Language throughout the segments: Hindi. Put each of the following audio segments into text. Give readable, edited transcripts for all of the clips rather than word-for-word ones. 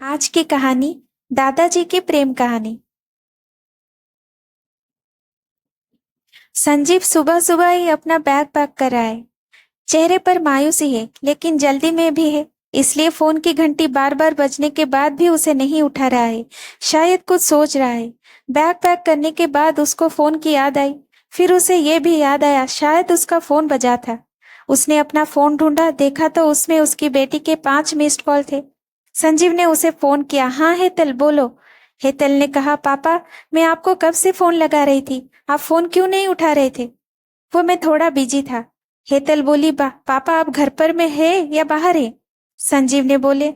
आज की कहानी दादाजी की प्रेम कहानी। संजीव सुबह सुबह ही अपना बैग पैक कर आए। चेहरे पर मायूसी है लेकिन जल्दी में भी है, इसलिए फोन की घंटी बार बार बजने के बाद भी उसे नहीं उठा रहा है। शायद कुछ सोच रहा है। बैग पैक करने के बाद उसको फोन की याद आई। फिर उसे ये भी याद आया शायद उसका फोन बजा था। उसने अपना फोन ढूंढा, देखा तो उसमें उसकी बेटी के 5 मिस्ड कॉल थे। संजीव ने उसे फोन किया। हाँ हेतल, बोलो। हेतल ने कहा, पापा मैं आपको कब से फोन लगा रही थी, आप फोन क्यों नहीं उठा रहे थे? वो मैं थोड़ा बिजी था। हेतल बोली, पापा आप घर पर में है या बाहर है? संजीव ने बोले,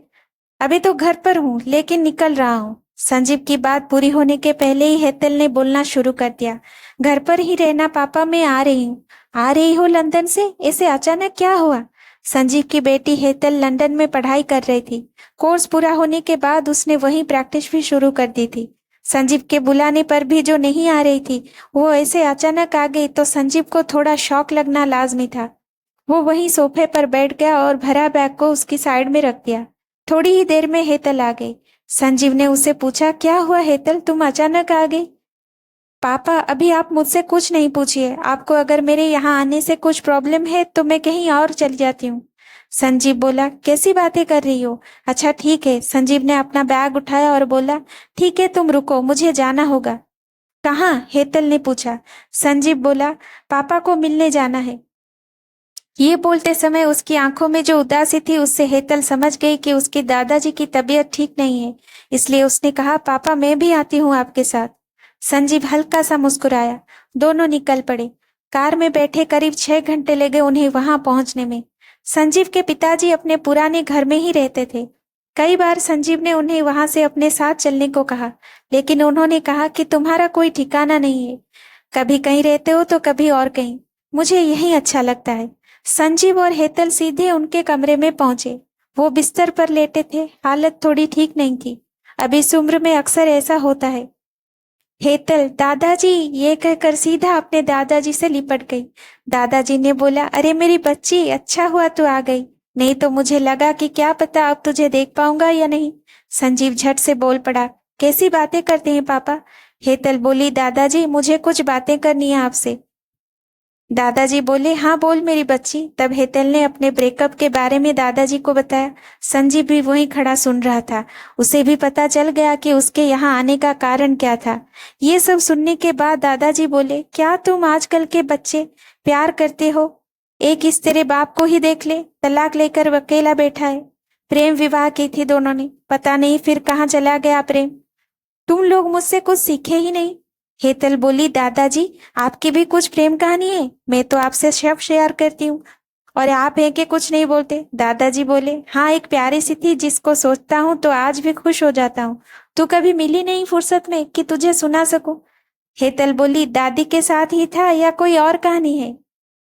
अभी तो घर पर हूँ लेकिन निकल रहा हूँ। संजीव की बात पूरी होने के पहले ही हेतल ने बोलना शुरू कर दिया। घर पर ही रहना पापा, मैं आ रही हूँ। आ रही हो लंदन से? ऐसे अचानक क्या हुआ? संजीव की बेटी हेतल लंदन में पढ़ाई कर रही थी। कोर्स पूरा होने के बाद उसने वहीं प्रैक्टिस भी शुरू कर दी थी। संजीव के बुलाने पर भी जो नहीं आ रही थी, वो ऐसे अचानक आ गई तो संजीव को थोड़ा शॉक लगना लाजमी था। वो वहीं सोफे पर बैठ गया और भरा बैग को उसकी साइड में रख दिया। थोड़ी ही देर में हेतल आ गई। संजीव ने उसे पूछा, क्या हुआ हेतल, तुम अचानक आ गई? पापा अभी आप मुझसे कुछ नहीं पूछिए, आपको अगर मेरे यहाँ आने से कुछ प्रॉब्लम है तो मैं कहीं और चली जाती हूँ। संजीव बोला, कैसी बातें कर रही हो? अच्छा ठीक है। संजीव ने अपना बैग उठाया और बोला, ठीक है तुम रुको, मुझे जाना होगा। कहाँ? हेतल ने पूछा। संजीव बोला, पापा को मिलने जाना है। ये बोलते समय उसकी आंखों में जो उदासी थी उससे हेतल समझ गई कि उसके दादाजी की तबीयत ठीक नहीं है। इसलिए उसने कहा, पापा मैं भी आती हूँ आपके साथ। संजीव हल्का सा मुस्कुराया। दोनों निकल पड़े। कार में बैठे करीब 6 घंटे लगे उन्हें वहां पहुंचने में। संजीव के पिताजी अपने पुराने घर में ही रहते थे। कई बार संजीव ने उन्हें वहां से अपने साथ चलने को कहा, लेकिन उन्होंने कहा कि तुम्हारा कोई ठिकाना नहीं है, कभी कहीं रहते हो तो कभी और कहीं, मुझे यही अच्छा लगता है। संजीव और हेतल सीधे उनके कमरे में पहुंचे। वो बिस्तर पर लेटे थे, हालत थोड़ी ठीक नहीं थी। अब इस उम्र में अक्सर ऐसा होता है। हेतल, दादाजी, ये कहकर सीधा अपने दादाजी से लिपट गई। दादाजी ने बोला, अरे मेरी बच्ची, अच्छा हुआ तू आ गई, नहीं तो मुझे लगा कि क्या पता अब तुझे देख पाऊंगा या नहीं। संजीव झट से बोल पड़ा, कैसी बातें करते हैं पापा? हेतल बोली, दादाजी मुझे कुछ बातें करनी है आपसे। दादाजी बोले, हाँ बोल मेरी बच्ची। तब हेतल ने अपने ब्रेकअप के बारे में दादाजी को बताया। संजीव भी वहीं खड़ा सुन रहा था। उसे भी पता चल गया कि उसके यहाँ आने का कारण क्या था। ये सब सुनने के बाद दादाजी बोले, क्या तुम आजकल के बच्चे प्यार करते हो? एक इस तेरे बाप को ही देख ले, तलाक लेकर अकेला बैठा है। प्रेम विवाह की थी दोनों ने, पता नहीं फिर कहाँ चला गया प्रेम। तुम लोग मुझसे कुछ सीखे ही नहीं। हेतल बोली, दादाजी आपकी भी कुछ प्रेम कहानी है? मैं तो आपसे सब शेयर करती हूँ और आप हैं कि कुछ नहीं बोलते। दादाजी बोले, हाँ एक प्यारी सी थी जिसको सोचता हूँ तो आज भी खुश हो जाता हूँ। तू कभी मिली नहीं फुर्सत में कि तुझे सुना सकूं। हेतल बोली, दादी के साथ ही था या कोई और कहानी है?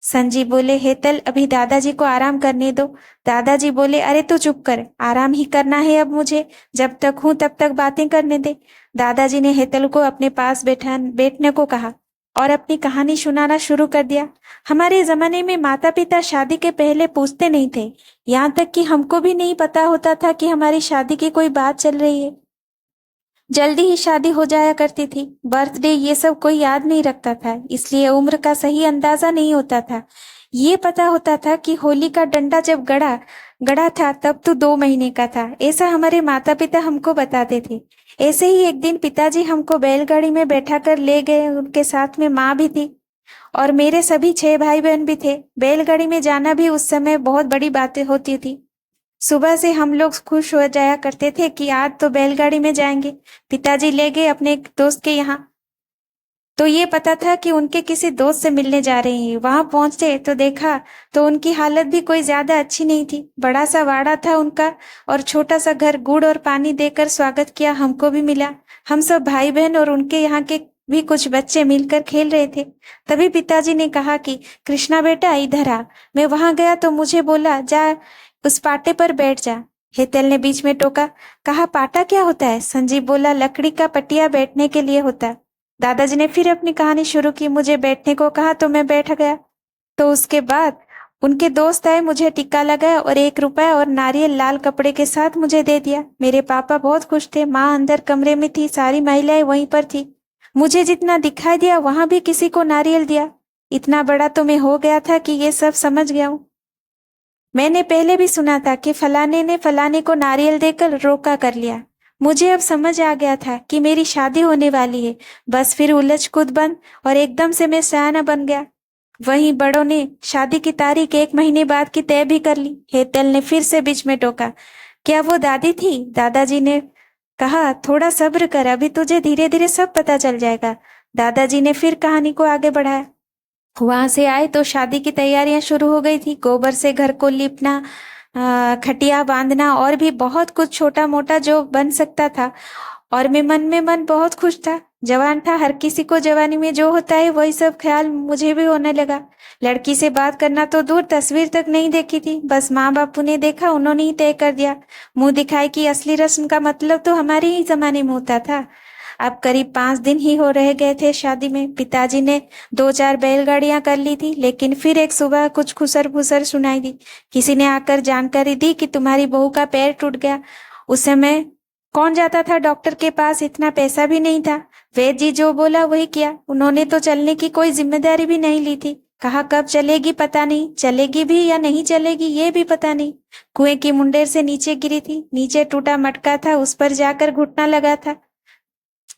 संजीव बोले, हेतल अभी दादाजी को आराम करने दो। दादाजी बोले, अरे तू चुप कर, आराम ही करना है अब मुझे, जब तक हूं तब तक बातें करने दे। दादाजी ने हेतल को अपने पास बैठने को कहा और अपनी कहानी सुनाना शुरू कर दिया। हमारे जमाने में माता पिता शादी के पहले पूछते नहीं थे, यहाँ तक कि हमको भी नहीं पता होता था कि हमारी शादी की कोई बात चल रही है। जल्दी ही शादी हो जाया करती थी। बर्थडे ये सब कोई याद नहीं रखता था, इसलिए उम्र का सही अंदाजा नहीं होता था। ये पता होता था कि होली का डंडा जब गड़ा गड़ा था तब तो 2 महीने का था, ऐसा हमारे माता पिता हमको बताते थे। ऐसे ही एक दिन पिताजी हमको बैलगाड़ी में बैठा कर ले गए, उनके साथ में माँ भी थी और मेरे सभी 6 भाई बहन भी थे। बैलगाड़ी में जाना भी उस समय बहुत बड़ी बातें होती थी। सुबह से हम लोग खुश हो जाया करते थे कि आज तो बैलगाड़ी में जाएंगे। पिताजी ले गए अपने एक दोस्त के यहाँ, तो ये पता था कि उनके किसी दोस्त से मिलने जा रहे हैं। वहां पहुंचे तो देखा तो उनकी हालत भी कोई ज्यादा अच्छी नहीं थी। बड़ा सा वाड़ा था उनका और छोटा सा घर। गुड़ और पानी देकर स्वागत किया, हमको भी मिला। हम सब भाई बहन और उनके यहाँ के भी कुछ बच्चे मिलकर खेल रहे थे। तभी पिताजी ने कहा कि कृष्णा बेटा इधर आ। मैं वहां गया तो मुझे बोला, जा उस पाटे पर बैठ जा। हेतल ने बीच में टोका, कहा पाटा क्या होता है? संजीव बोला, लकड़ी का पटिया बैठने के लिए होता है। दादाजी ने फिर अपनी कहानी शुरू की। मुझे बैठने को कहा तो मैं बैठ गया। तो उसके बाद उनके दोस्त आए, मुझे टिक्का लगाया और 1 रुपया और नारियल लाल कपड़े के साथ मुझे दे दिया। मेरे पापा बहुत खुश थे। माँ अंदर कमरे में थी, सारी महिलाएं वहीं पर थी। मुझे जितना दिखाई दिया वहां भी किसी को नारियल दिया। इतना बड़ा तो मैं हो गया था कि ये सब समझ गया हूँ। मैंने पहले भी सुना था कि फलाने ने फलाने को नारियल देकर रोका कर लिया। मुझे अब समझ आ गया था कि मेरी शादी होने वाली है। बस फिर उलझ कूद बंद और एकदम से मैं सयाना बन गया। वहीं बड़ों ने शादी की तारीख 1 महीने बाद की तय भी कर ली। हेतल ने फिर से बीच में टोका, क्या वो दादी थी? दादाजी ने कहा, थोड़ा सब्र कर, अभी तुझे धीरे धीरे सब पता चल जाएगा। दादाजी ने फिर कहानी को आगे बढ़ाया। वहां से आए तो शादी की तैयारियां शुरू हो गई थी। गोबर से घर को लीपना, खटिया बांधना और भी बहुत कुछ छोटा मोटा जो बन सकता था। और मैं मन में मन बहुत खुश था। जवान था, हर किसी को जवानी में जो होता है वही सब ख्याल मुझे भी होने लगा। लड़की से बात करना तो दूर, तस्वीर तक नहीं देखी थी। बस माँ बापू ने देखा, उन्होंने ही तय कर दिया। मुंह दिखाई की असली रस्म का मतलब तो हमारे ही जमाने में होता था। अब करीब 5 दिन ही हो रह गए थे शादी में। पिताजी ने 2-4 बैलगाड़ियां कर ली थी, लेकिन फिर एक सुबह कुछ खुसर फुसर सुनाई दी। किसी ने आकर जानकारी दी कि तुम्हारी बहू का पैर टूट गया। उस समय कौन जाता था डॉक्टर के पास, इतना पैसा भी नहीं था। वैद्य जी जो बोला वही किया। उन्होंने तो चलने की कोई जिम्मेदारी भी नहीं ली थी। कहा कब चलेगी पता नहीं, चलेगी भी या नहीं चलेगी ये भी पता नहीं। कुएं की मुंडेर से नीचे गिरी थी। नीचे टूटा मटका था, उस पर जाकर घुटना लगा था।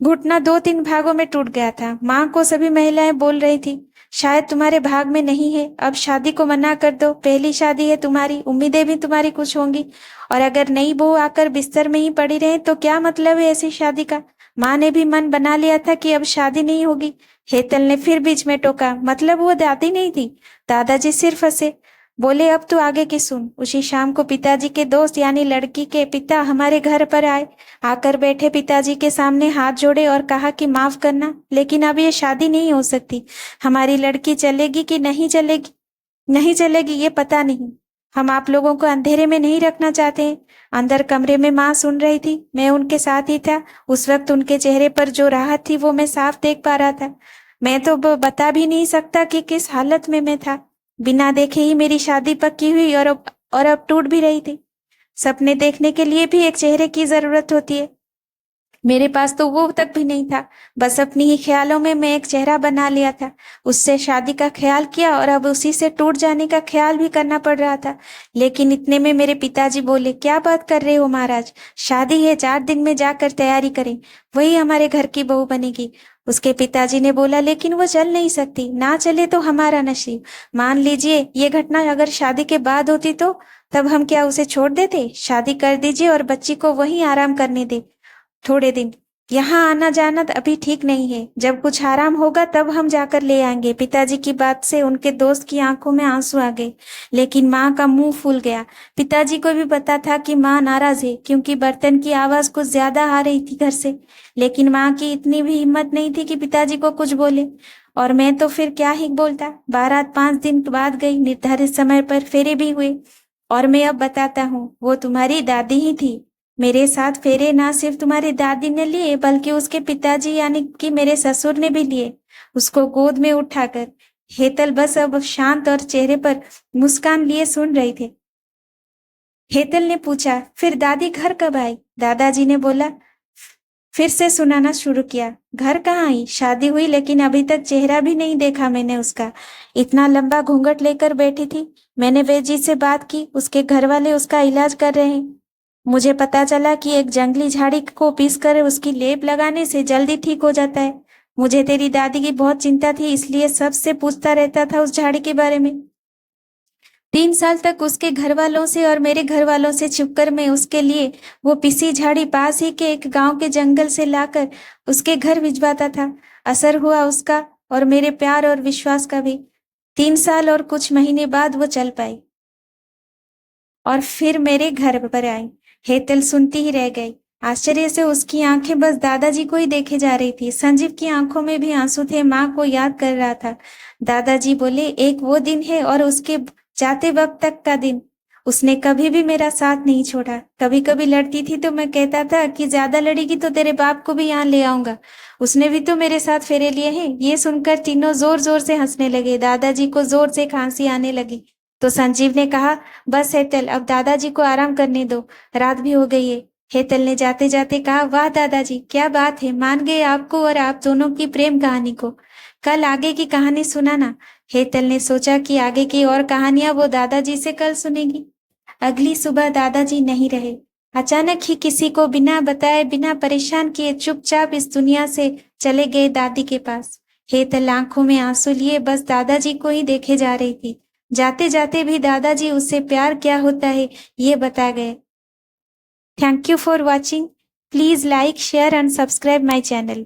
घुटना 2-3 भागों में टूट गया था। माँ को सभी महिलाएं बोल रही थी, शायद तुम्हारे भाग में नहीं है, अब शादी को मना कर दो। पहली शादी है तुम्हारी, उम्मीदें भी तुम्हारी कुछ होंगी। और अगर नई बहू आकर बिस्तर में ही पड़ी रहे तो क्या मतलब है ऐसी शादी का। माँ ने भी मन बना लिया था कि अब शादी नहीं होगी। हेतल ने फिर बीच में टोका, मतलब वो दादी नहीं थी। दादाजी सिर्फ हंसे, बोले अब तू आगे की सुन। उसी शाम को पिताजी के दोस्त यानी लड़की के पिता हमारे घर पर आए। आकर बैठे, पिताजी के सामने हाथ जोड़े और कहा कि माफ करना, लेकिन अब ये शादी नहीं हो सकती। हमारी लड़की चलेगी कि नहीं चलेगी, नहीं चलेगी ये पता नहीं। हम आप लोगों को अंधेरे में नहीं रखना चाहते हैं। अंदर कमरे में माँ सुन रही थी, मैं उनके साथ ही था। उस वक्त उनके चेहरे पर जो राहत थी वो मैं साफ देख पा रहा था। मैं तो बता भी नहीं सकता कि किस हालत में मैं था। बिना देखे ही मेरी शादी पक्की हुई और अब टूट भी रही थी। सपने देखने के लिए भी एक चेहरे की जरूरत होती है। मेरे पास तो वो तक भी नहीं था। बस अपनी ही ख्यालों में मैं एक चेहरा बना लिया था। उससे शादी का ख्याल किया और अब उसी से टूट जाने का ख्याल भी करना पड़ रहा था। लेकिन इतने में मेरे पिताजी बोले, क्या बात कर रहे हो महाराज, शादी है, 4 दिन में जाकर तैयारी करें, वही हमारे घर की बहू बनेगी। उसके पिताजी ने बोला, लेकिन वो चल नहीं सकती, ना चले तो हमारा नसीब। मान लीजिए ये घटना अगर शादी के बाद होती तो तब हम क्या उसे छोड़ देते? शादी कर दीजिए और बच्ची को वहीं आराम करने दे थोड़े दिन। यहाँ आना जाना अभी ठीक नहीं है, जब कुछ आराम होगा तब हम जाकर ले आएंगे। पिताजी की बात से उनके दोस्त की आंखों में आंसू आ गए, लेकिन माँ का मुंह फूल गया। पिताजी को भी पता था कि माँ नाराज है, क्योंकि बर्तन की आवाज कुछ ज्यादा आ रही थी घर से। लेकिन माँ की इतनी भी हिम्मत नहीं थी कि पिताजी को कुछ बोले, और मैं तो फिर क्या ही बोलता। बारात 5 दिन बाद गई, निर्धारित समय पर फेरे भी हुए। और मैं अब बताता हूँ, वो तुम्हारी दादी ही थी। मेरे साथ फेरे ना सिर्फ तुम्हारी दादी ने लिए, बल्कि उसके पिताजी यानी कि मेरे ससुर ने भी लिए, उसको गोद में उठाकर। हेतल बस अब शांत और चेहरे पर मुस्कान लिए सुन रही थे। हेतल ने पूछा, फिर दादी घर कब आई? दादाजी ने बोला, फिर से सुनाना शुरू किया। घर कहाँ आई, शादी हुई, लेकिन अभी तक चेहरा भी नहीं देखा मैंने उसका। इतना लंबा घूंघट लेकर बैठी थी। मैंने वैद्य से बात की, उसके घर वाले उसका इलाज कर रहे हैं। मुझे पता चला कि एक जंगली झाड़ी को पीसकर उसकी लेप लगाने से जल्दी ठीक हो जाता है। मुझे तेरी दादी की बहुत चिंता थी, इसलिए सबसे पूछता रहता था उस झाड़ी के बारे में। 3 साल तक उसके घर वालों से और मेरे घर वालों से छुपकर मैं उसके लिए वो पिसी झाड़ी पास ही के एक गांव के जंगल से लाकर उसके घर भिजवाता था। असर हुआ उसका और मेरे प्यार और विश्वास का भी। 3 साल और कुछ महीने बाद वो चल पाई और फिर मेरे घर पर आई। हेतल सुनती ही रह गई। आश्चर्य से उसकी आंखें बस दादाजी को ही देखे जा रही थी। संजीव की आंखों में भी आंसू थे, माँ को याद कर रहा था। दादाजी बोले, एक वो दिन है और उसके जाते वक्त तक का दिन। उसने कभी भी मेरा साथ नहीं छोड़ा। कभी कभी लड़ती थी तो मैं कहता था कि ज्यादा लड़ेगी तो तेरे बाप को भी यहाँ ले आऊंगा, उसने भी तो मेरे साथ फेरे लिए हैं। ये सुनकर तीनों जोर जोर से हंसने लगे। दादाजी को जोर से खांसी आने लगी। तो संजीव ने कहा, बस हेतल, अब दादाजी को आराम करने दो, रात भी हो गई है। हेतल ने जाते जाते कहा, वाह दादाजी, क्या बात है, मान गए आपको और आप दोनों की प्रेम कहानी को। कल आगे की कहानी सुनाना। हेतल ने सोचा कि आगे की और कहानियां वो दादाजी से कल सुनेगी। अगली सुबह दादाजी नहीं रहे। अचानक ही किसी को बिना बताए, बिना परेशान किए चुपचाप इस दुनिया से चले गए दादी के पास। हेतल आंखों में आंसू लिए बस दादाजी को ही देखे जा रही थी। जाते जाते भी दादाजी उससे प्यार क्या होता है ये बता गए। Thank you for watching. Please like, share and subscribe my channel.